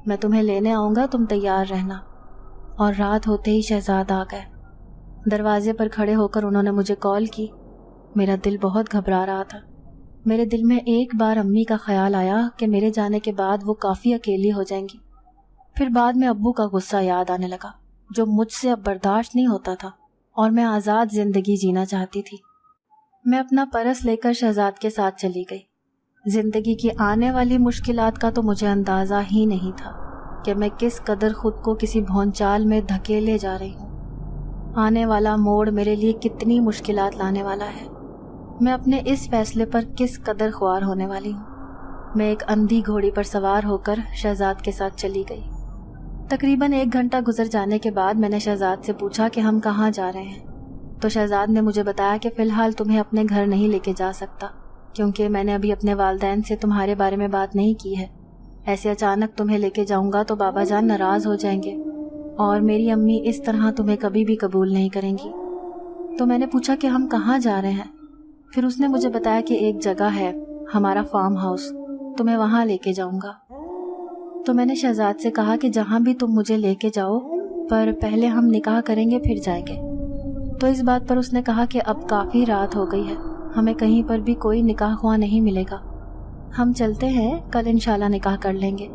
میں تمہیں لینے آؤں گا، تم تیار رہنا۔ اور رات ہوتے ہی شہزاد آ گئے۔ دروازے پر کھڑے ہو کر انہوں نے مجھے کال کی۔ میرا دل بہت گھبرا رہا تھا۔ میرے دل میں ایک بار امی کا خیال آیا کہ میرے جانے کے بعد وہ کافی اکیلی ہو جائیں گی، پھر بعد میں ابو کا غصہ یاد آنے لگا جو مجھ سے اب برداشت نہیں ہوتا تھا، اور میں آزاد زندگی جینا چاہتی تھی۔ میں اپنا پرس لے کر شہزاد کے ساتھ چلی گئی۔ زندگی کی آنے والی مشکلات کا تو مجھے اندازہ ہی نہیں تھا کہ میں کس قدر خود کو کسی بھونچال میں دھکیلے جا رہی ہوں۔ آنے والا موڑ میرے لیے کتنی مشکلات لانے والا ہے، میں اپنے اس فیصلے پر کس قدر خوار ہونے والی ہوں۔ میں ایک اندھی گھوڑی پر سوار ہو کر شہزاد کے ساتھ چلی گئی۔ تقریباً 1 گھنٹہ گزر جانے کے بعد میں نے شہزاد سے پوچھا کہ ہم کہاں جا رہے ہیں، تو شہزاد نے مجھے بتایا کہ فی الحال تمہیں اپنے گھر نہیں لے کے جا سکتا، کیونکہ میں نے ابھی اپنے والدین سے تمہارے بارے میں بات نہیں کی ہے۔ ایسے اچانک تمہیں لے کے جاؤں گا تو بابا جان ناراض ہو جائیں گے، اور میری امی اس طرح تمہیں کبھی بھی قبول نہیں کریں گی۔ تو میں نے پوچھا کہ ہم کہاں جا رہے ہیں؟ پھر اس نے مجھے بتایا کہ ایک جگہ ہے، ہمارا فارم ہاؤس، تمہیں وہاں لے کے جاؤں گا۔ تو میں نے شہزاد سے کہا کہ جہاں بھی تم مجھے لے کے جاؤ، پر پہلے ہم نکاح کریں گے پھر جائیں گے۔ تو اس بات پر اس نے کہا کہ اب کافی رات ہو گئی ہے، ہمیں کہیں پر بھی کوئی نکاح خواہ نہیں ملے گا، ہم چلتے ہیں، کل انشاءاللہ نکاح کر لیں گے۔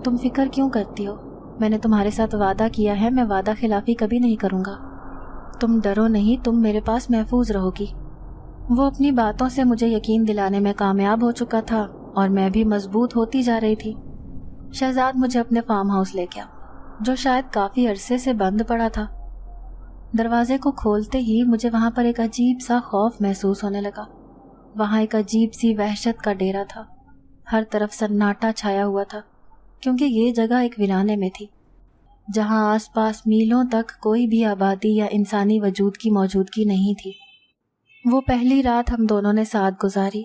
تم فکر کیوں کرتی ہو؟ میں نے تمہارے ساتھ وعدہ کیا ہے، میں وعدہ خلافی کبھی نہیں کروں گا۔ تم ڈرو نہیں، تم میرے پاس محفوظ رہو گی۔ وہ اپنی باتوں سے مجھے یقین دلانے میں کامیاب ہو چکا تھا اور میں بھی مضبوط ہوتی جا رہی تھی۔ شہزاد مجھے اپنے فارم ہاؤس لے گیا، جو شاید کافی عرصے سے بند پڑا تھا۔ دروازے کو کھولتے ہی مجھے وہاں پر ایک عجیب سا خوف محسوس ہونے لگا۔ وہاں ایک عجیب سی وحشت کا ڈیرا تھا، ہر طرف سناٹا چھایا ہوا تھا، کیونکہ یہ جگہ ایک ویرانے میں تھی، جہاں آس پاس میلوں تک کوئی بھی آبادی یا انسانی وجود کی موجودگی نہیں تھی۔ وہ پہلی رات ہم دونوں نے ساتھ گزاری۔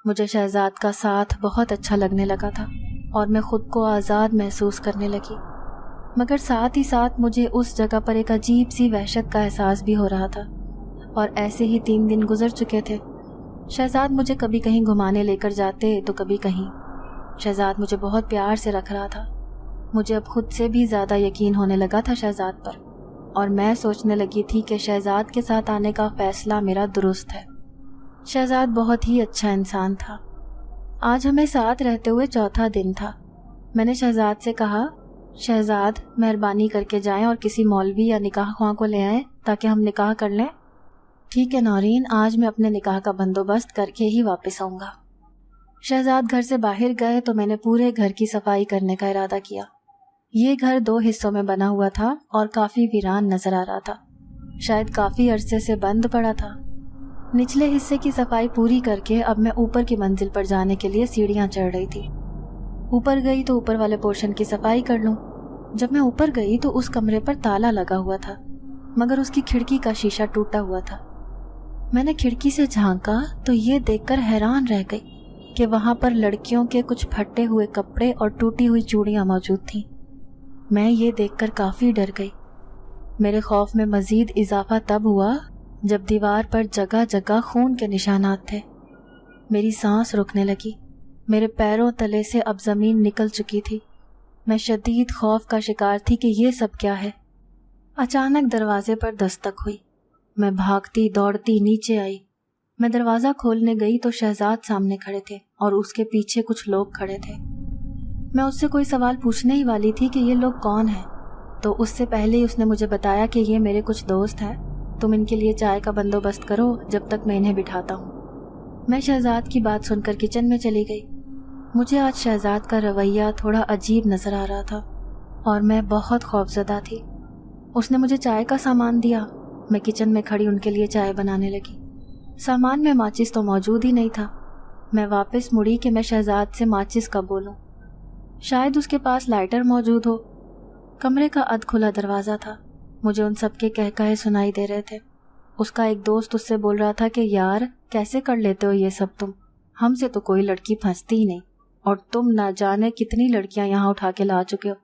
مجھے شہزاد کا ساتھ بہت اچھا لگنے لگا تھا اور میں خود کو آزاد محسوس کرنے لگی، مگر ساتھ ہی ساتھ مجھے اس جگہ پر ایک عجیب سی وحشت کا احساس بھی ہو رہا تھا۔ اور ایسے ہی 3 دن گزر چکے تھے۔ شہزاد مجھے کبھی کہیں گھمانے لے کر جاتے تو کبھی کہیں۔ شہزاد مجھے بہت پیار سے رکھ رہا تھا۔ مجھے اب خود سے بھی زیادہ یقین ہونے لگا تھا شہزاد پر، اور میں سوچنے لگی تھی کہ شہزاد کے ساتھ آنے کا فیصلہ میرا درست ہے۔ شہزاد بہت ہی اچھا انسان تھا۔ آج ہمیں ساتھ رہتے ہوئے 4تھا دن تھا۔ میں نے شہزاد سے کہا، شہزاد مہربانی کر کے جائیں اور کسی مولوی یا نکاح خواہ کو لے آئیں تاکہ ہم نکاح کر لیں۔ ٹھیک ہے نورین، آج میں اپنے نکاح کا بندوبست کر کے ہی واپس آؤں گا۔ شہزاد گھر سے باہر گئے تو میں نے پورے گھر کی صفائی کرنے کا ارادہ کیا۔ یہ گھر 2 حصوں میں بنا ہوا تھا اور کافی ویران نظر آ رہا تھا، شاید کافی عرصے سے بند پڑا تھا۔ نچلے حصے کی صفائی پوری کر کے اب میں اوپر کی منزل پر جانے کے لیے سیڑھیاں چڑھ رہی تھی۔ اوپر گئی تو اوپر والے پورشن کی صفائی کر لوں۔ جب میں اوپر گئی تو اس کمرے پر تالا لگا ہوا تھا، مگر اس کی کھڑکی کا شیشہ ٹوٹا ہوا تھا۔ میں نے کھڑکی سے جھانکا تو یہ دیکھ کر حیران رہ گئی کہ وہاں پر لڑکیوں کے کچھ پھٹے ہوئے کپڑے اور ٹوٹی ہوئی چوڑیاں موجود تھیں۔ میں یہ دیکھ کر کافی ڈر گئی۔ میرے خوف میں مزید اضافہ تب ہوا جب دیوار پر جگہ جگہ خون کے نشانات تھے۔ میری سانس رکنے لگی، میرے پیروں تلے سے اب زمین نکل چکی تھی۔ میں شدید خوف کا شکار تھی کہ یہ سب کیا ہے۔ اچانک دروازے پر دستک ہوئی۔ میں بھاگتی دوڑتی نیچے آئی۔ میں دروازہ کھولنے گئی تو شہزاد سامنے کھڑے تھے اور اس کے پیچھے کچھ لوگ کھڑے تھے۔ میں اس سے کوئی سوال پوچھنے ہی والی تھی کہ یہ لوگ کون ہیں، تو اس سے پہلے ہی اس نے مجھے بتایا کہ یہ میرے کچھ دوست ہیں، تم ان کے لیے چائے کا بندوبست کرو جب تک میں انہیں بٹھاتا ہوں۔ میں شہزاد کی بات سن کر کچن میں چلی گئی۔ مجھے آج شہزاد کا رویہ تھوڑا عجیب نظر آ رہا تھا اور میں بہت خوفزدہ تھی۔ اس نے مجھے چائے کا سامان دیا۔ میں کچن میں کھڑی ان کے لیے چائے بنانے لگی۔ سامان میں ماچس تو موجود ہی نہیں تھا۔ میں واپس مڑی کہ میں شہزاد سے ماچس کا بولوں، شاید اس کے پاس لائٹر موجود ہو۔ کمرے کا ادھ کھلا دروازہ تھا، مجھے ان سب کے کہکہے سنائی دے رہے تھے۔ اس کا ایک دوست اس سے بول رہا تھا کہ یار کیسے کر لیتے ہو یہ سب تم، ہم سے تو کوئی لڑکی پھنستی ہی نہیں، اور تم نہ جانے کتنی لڑکیاں یہاں اٹھا کے لا چکے ہو۔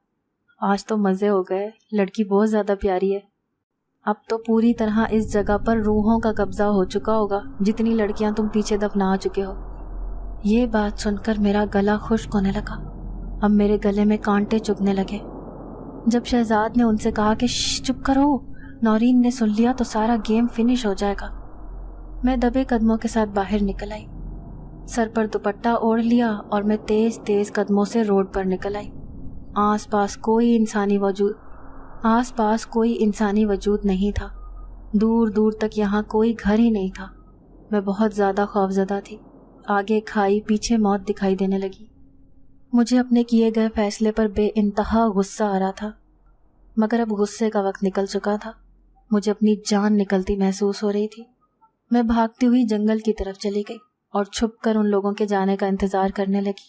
آج تو مزے ہو گئے، لڑکی بہت زیادہ پیاری ہے۔ اب تو پوری طرح اس جگہ پر روحوں کا قبضہ ہو چکا ہوگا، جتنی لڑکیاں تم پیچھے دفنا چکے ہو۔ یہ بات سن کر میرا گلا خشک ہونے لگا، اب میرے گلے میں کانٹے چبھنے لگے۔ جب شہزاد نے ان سے کہا کہ شش چپ کرو، نورین نے سن لیا تو سارا گیم فنش ہو جائے گا، میں دبے قدموں کے ساتھ باہر نکل آئی۔ سر پر دوپٹہ اوڑھ لیا اور میں تیز تیز قدموں سے روڈ پر نکل آئی۔ آس پاس کوئی انسانی وجود نہیں تھا، دور دور تک یہاں کوئی گھر ہی نہیں تھا۔ میں بہت زیادہ خوفزدہ تھی، آگے کھائی پیچھے موت دکھائی دینے لگی۔ مجھے اپنے کیے گئے فیصلے پر بے انتہا غصہ آ رہا تھا، مگر اب غصے کا وقت نکل چکا تھا۔ مجھے اپنی جان نکلتی محسوس ہو رہی تھی۔ میں بھاگتی ہوئی جنگل کی طرف چلی گئی اور چھپ کر ان لوگوں کے جانے کا انتظار کرنے لگی۔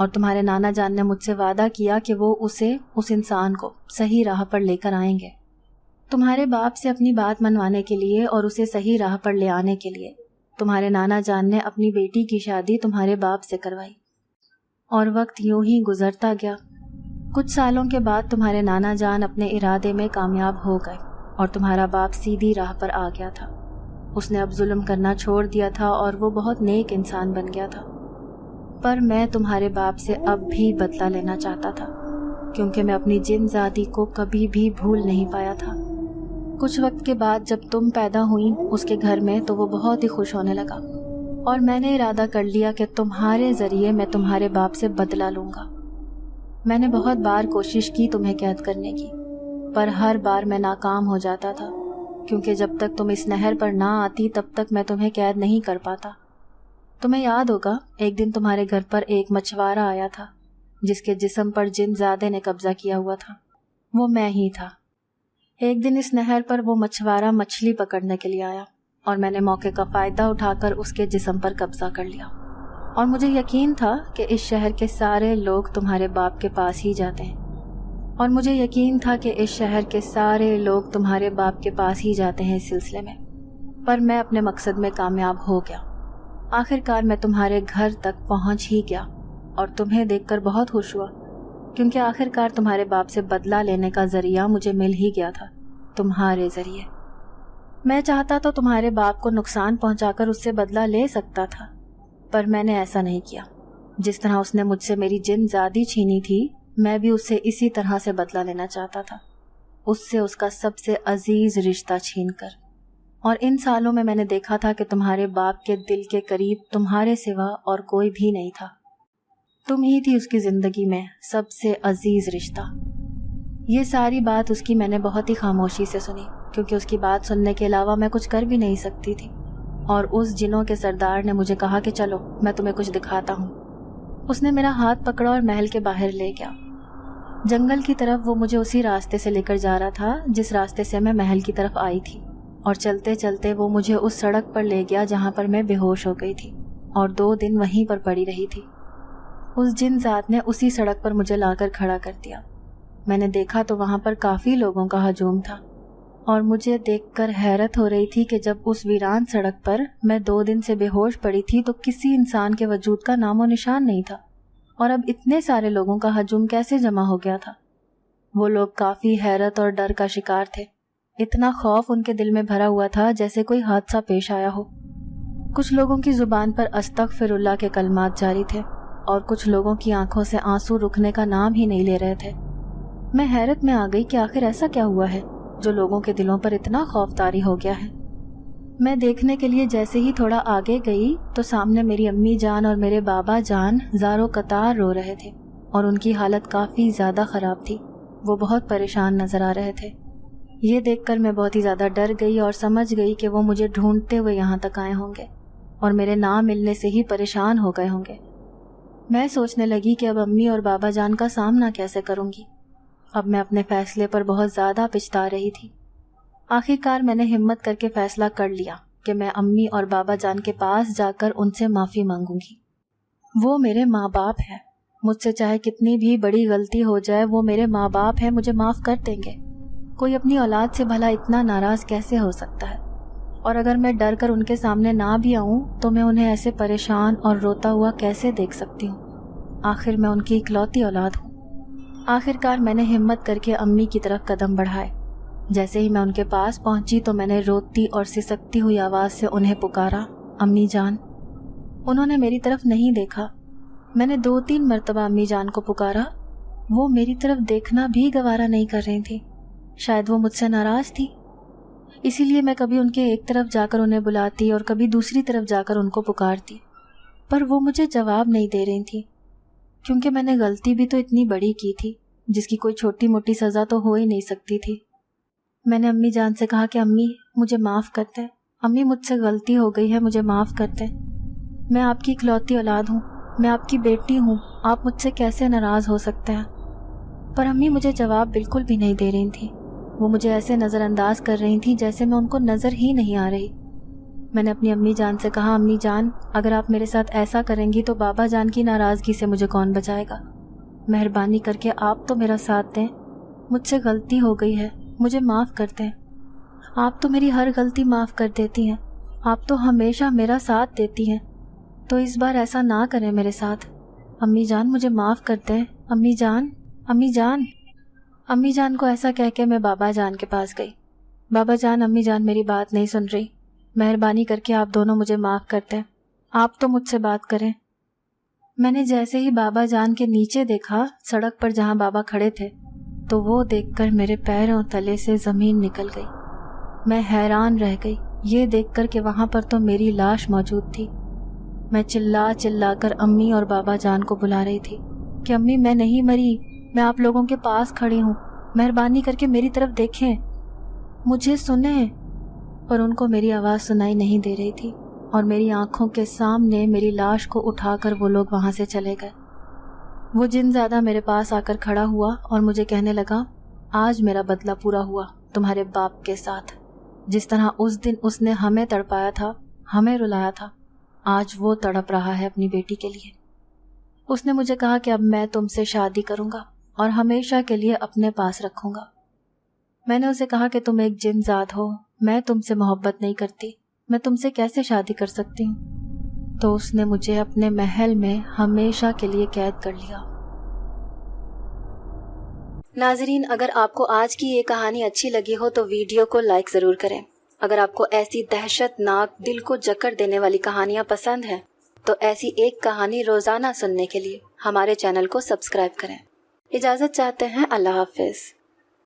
اور تمہارے نانا جان نے مجھ سے وعدہ کیا کہ وہ اسے اس انسان کو صحیح راہ پر لے کر آئیں گے۔ تمہارے باپ سے اپنی بات منوانے کے لیے اور اسے صحیح راہ پر لے آنے کے لیے تمہارے نانا جان نے اپنی بیٹی کی شادی تمہارے باپ سے کروائی، اور وقت یوں ہی گزرتا گیا۔ کچھ سالوں کے بعد تمہارے نانا جان اپنے ارادے میں کامیاب ہو گئے اور تمہارا باپ سیدھی راہ پر آ گیا تھا۔ اس نے اب ظلم کرنا چھوڑ دیا تھا اور وہ بہت نیک انسان بن گیا تھا۔ پر میں تمہارے باپ سے اب بھی بدلہ لینا چاہتا تھا، کیونکہ میں اپنی جن ذاتی کو کبھی بھی بھول نہیں پایا تھا۔ کچھ وقت کے بعد جب تم پیدا ہوئیں اس کے گھر میں تو وہ بہت ہی خوش ہونے لگا، اور میں نے ارادہ کر لیا کہ تمہارے ذریعے میں تمہارے باپ سے بدلہ لوں گا۔ میں نے بہت بار کوشش کی تمہیں قید کرنے کی، پر ہر بار میں ناکام ہو جاتا تھا، کیونکہ جب تک تم اس نہر پر نہ آتی تب تک میں تمہیں قید نہیں کر پاتا۔ تمہیں یاد ہوگا ایک دن تمہارے گھر پر ایک مچھوارا آیا تھا جس کے جسم پر جن زادے نے قبضہ کیا ہوا تھا، وہ میں ہی تھا۔ ایک دن اس نہر پر وہ مچھوارا مچھلی پکڑنے کے لیے آیا، اور میں نے موقع کا فائدہ اٹھا کر اس کے جسم پر قبضہ کر لیا، اور مجھے یقین تھا کہ اس شہر کے سارے لوگ تمہارے باپ کے پاس ہی جاتے ہیں، اور مجھے یقین تھا کہ اس شہر کے سارے لوگ تمہارے باپ کے پاس ہی جاتے ہیں اس سلسلے میں۔ پر میں اپنے مقصد میں کامیاب ہو گیا۔ آخر کار میں تمہارے گھر تک پہنچ ہی گیا، اور تمہیں دیکھ کر بہت خوش ہوا، کیونکہ آخر کار تمہارے باپ سے بدلہ لینے کا ذریعہ مجھے مل ہی گیا تھا، تمہارے ذریعے۔ میں چاہتا تو تمہارے باپ کو نقصان پہنچا کر اس سے بدلہ لے سکتا تھا، پر میں نے ایسا نہیں کیا۔ جس طرح اس نے مجھ سے میری جن زادی چھینی تھی، میں بھی اس سے اسی طرح سے بدلہ لینا چاہتا تھا، اس سے اس کا سب سے عزیز رشتہ چھین کر۔ اور ان سالوں میں نے دیکھا تھا کہ تمہارے باپ کے دل کے قریب تمہارے سوا اور کوئی بھی نہیں تھا، تم ہی تھی اس کی زندگی میں سب سے عزیز رشتہ۔ یہ ساری بات اس کی میں نے بہت ہی خاموشی سے سنی، کیونکہ اس کی بات سننے کے علاوہ میں کچھ کر بھی نہیں سکتی تھی۔ اور اس جنوں کے سردار نے مجھے کہا کہ چلو میں تمہیں کچھ دکھاتا ہوں۔ اس نے میرا ہاتھ پکڑا اور محل کے باہر لے گیا۔ جنگل کی طرف وہ مجھے اسی راستے سے لے کر جا رہا تھا جس راستے سے میں محل کی طرف آئی تھی، اور چلتے چلتے وہ مجھے اس سڑک پر لے گیا جہاں پر میں بے ہوش ہو گئی تھی اور 2 دن وہیں پر پڑی رہی تھی۔ اس جن ذات نے اسی سڑک پر مجھے لا کر کھڑا کر دیا۔ میں نے دیکھا تو وہاں پر کافی لوگوں کا ہجوم تھا، اور مجھے دیکھ کر حیرت ہو رہی تھی کہ جب اس ویران سڑک پر میں 2 دن سے بے ہوش پڑی تھی تو کسی انسان کے وجود کا نام و نشان نہیں تھا، اور اب اتنے سارے لوگوں کا ہجوم کیسے جمع ہو گیا تھا۔ وہ لوگ کافی حیرت اور ڈر کا شکار تھے، اتنا خوف ان کے دل میں بھرا ہوا تھا جیسے کوئی حادثہ پیش آیا ہو۔ کچھ لوگوں کی زبان پر استغفر اللہ کے کلمات جاری تھے، اور کچھ لوگوں کی آنکھوں سے آنسو رکنے کا نام ہی نہیں لے رہے تھے۔ میں حیرت میں آ گئی کہ آخر ایسا کیا ہوا ہے جو لوگوں کے دلوں پر اتنا خوف طاری ہو گیا ہے۔ میں دیکھنے کے لیے جیسے ہی تھوڑا آگے گئی تو سامنے میری امی جان اور میرے بابا جان زاروں قطار رو رہے تھے، اور ان کی حالت کافی زیادہ خراب تھی، وہ بہت پریشان نظر آ رہے تھے۔ یہ دیکھ کر میں بہت ہی زیادہ ڈر گئی اور سمجھ گئی کہ وہ مجھے ڈھونڈتے ہوئے یہاں تک آئے ہوں گے اور میرے نہ ملنے سے ہی پریشان ہو گئے ہوں گے۔ میں سوچنے لگی کہ اب امی اور بابا جان کا سامنا کیسے کروں گی۔ اب میں اپنے فیصلے پر بہت زیادہ پچھتا رہی تھی۔ آخر کار میں نے ہمت کر کے فیصلہ کر لیا کہ میں امی اور بابا جان کے پاس جا کر ان سے معافی مانگوں گی۔ وہ میرے ماں باپ ہیں، مجھ سے چاہے کتنی بھی بڑی غلطی ہو جائے وہ میرے ماں باپ ہیں، مجھے معاف کر دیں گے۔ کوئی اپنی اولاد سے بھلا اتنا ناراض کیسے ہو سکتا ہے؟ اور اگر میں ڈر کر ان کے سامنے نہ بھی آؤں تو میں انہیں ایسے پریشان اور روتا ہوا کیسے دیکھ سکتی ہوں؟ آخر میں ان کی اکلوتی اولاد ہوں۔ آخر کار میں نے ہمت کر کے امی کی طرف قدم بڑھائے۔ جیسے ہی میں ان کے پاس پہنچی تو میں نے روتی اور سسکتی ہوئی آواز سے انہیں پکارا، امی جان۔ انہوں نے میری طرف نہیں دیکھا۔ میں نے 2-3 مرتبہ امی جان کو پکارا، وہ میری طرف دیکھنا بھی گوارا نہیں کر رہی تھی۔ شاید وہ مجھ سے ناراض تھی، اسی لیے میں کبھی ان کے ایک طرف جا کر انہیں بلاتی اور کبھی دوسری طرف جا کر ان کو پکارتی، پر وہ مجھے جواب نہیں دے رہی تھی، کیونکہ میں نے غلطی بھی تو اتنی بڑی کی تھی جس کی کوئی چھوٹی موٹی سزا تو ہو ہی نہیں سکتی تھی۔ میں نے امی جان سے کہا کہ امی مجھے معاف کر دیں، امی مجھ سے غلطی ہو گئی ہے، مجھے معاف کر دیں، میں آپ کی اکلوتی اولاد ہوں، میں آپ کی بیٹی ہوں، آپ مجھ سے کیسے ناراض ہو سکتے ہیں؟ پر امی مجھے جواب بالکل بھی نہیں دے رہی تھیں، وہ مجھے ایسے نظر انداز کر رہی تھیں جیسے میں ان کو نظر ہی نہیں آ رہی۔ میں نے اپنی امی جان سے کہا، امی جان اگر آپ میرے ساتھ ایسا کریں گی تو بابا جان کی ناراضگی سے مجھے کون بچائے گا؟ مہربانی کر کے آپ تو میرا ساتھ دیں، مجھ سے غلطی ہو گئی ہے، مجھے معاف کر دیں۔ آپ تو میری ہر غلطی معاف کر دیتی ہیں، آپ تو ہمیشہ میرا ساتھ دیتی ہیں، تو اس بار ایسا نہ کریں میرے ساتھ۔ امی جان مجھے معاف کر دیں، امی جان، امی جان۔ امی جان کو ایسا کہہ کے میں بابا جان کے پاس گئی۔ بابا جان، امی جان میری بات نہیں سن رہی، مہربانی کر کے آپ دونوں مجھے معاف کر دیں، آپ تو مجھ سے بات کریں۔ میں نے جیسے ہی بابا جان کے نیچے دیکھا، سڑک پر جہاں بابا کھڑے تھے، تو وہ دیکھ کر میرے پیروں تلے سے زمین نکل گئی۔ میں حیران رہ گئی یہ دیکھ کر کہ وہاں پر تو میری لاش موجود تھی۔ میں چلا چلا کر امی اور بابا جان کو بلا رہی تھی کہ امی میں نہیں مری، میں آپ لوگوں کے پاس کھڑی ہوں، مہربانی کر کے میری طرف دیکھیں، مجھے سنیں۔ پر ان کو میری آواز سنائی نہیں دے رہی تھی، اور میری آنکھوں کے سامنے میری لاش کو اٹھا کر وہ لوگ وہاں سے چلے گئے۔ وہ جن زیادہ میرے پاس آ کر کھڑا ہوا اور مجھے کہنے لگا، آج میرا بدلہ پورا ہوا تمہارے باپ کے ساتھ، جس طرح اس دن اس نے ہمیں تڑپایا تھا، ہمیں رلایا تھا، آج وہ تڑپ رہا ہے اپنی بیٹی کے لیے۔ اس نے مجھے کہا کہ اب میں تم سے شادی کروں گا اور ہمیشہ کے لیے اپنے پاس رکھوں گا۔ میں نے اسے کہا کہ تم ایک جن ذات ہو، میں تم سے محبت نہیں کرتی، میں تم سے کیسے شادی کر سکتی ہوں؟ تو اس نے مجھے اپنے محل میں ہمیشہ کے لیے قید کر لیا۔ ناظرین، اگر آپ کو آج کی یہ کہانی اچھی لگی ہو تو ویڈیو کو لائک ضرور کریں۔ اگر آپ کو ایسی دہشت ناک، دل کو جکڑ دینے والی کہانیاں پسند ہیں تو ایسی ایک کہانی روزانہ سننے کے لیے ہمارے چینل کو سبسکرائب کریں۔ اجازت چاہتے ہیں، اللہ حافظ۔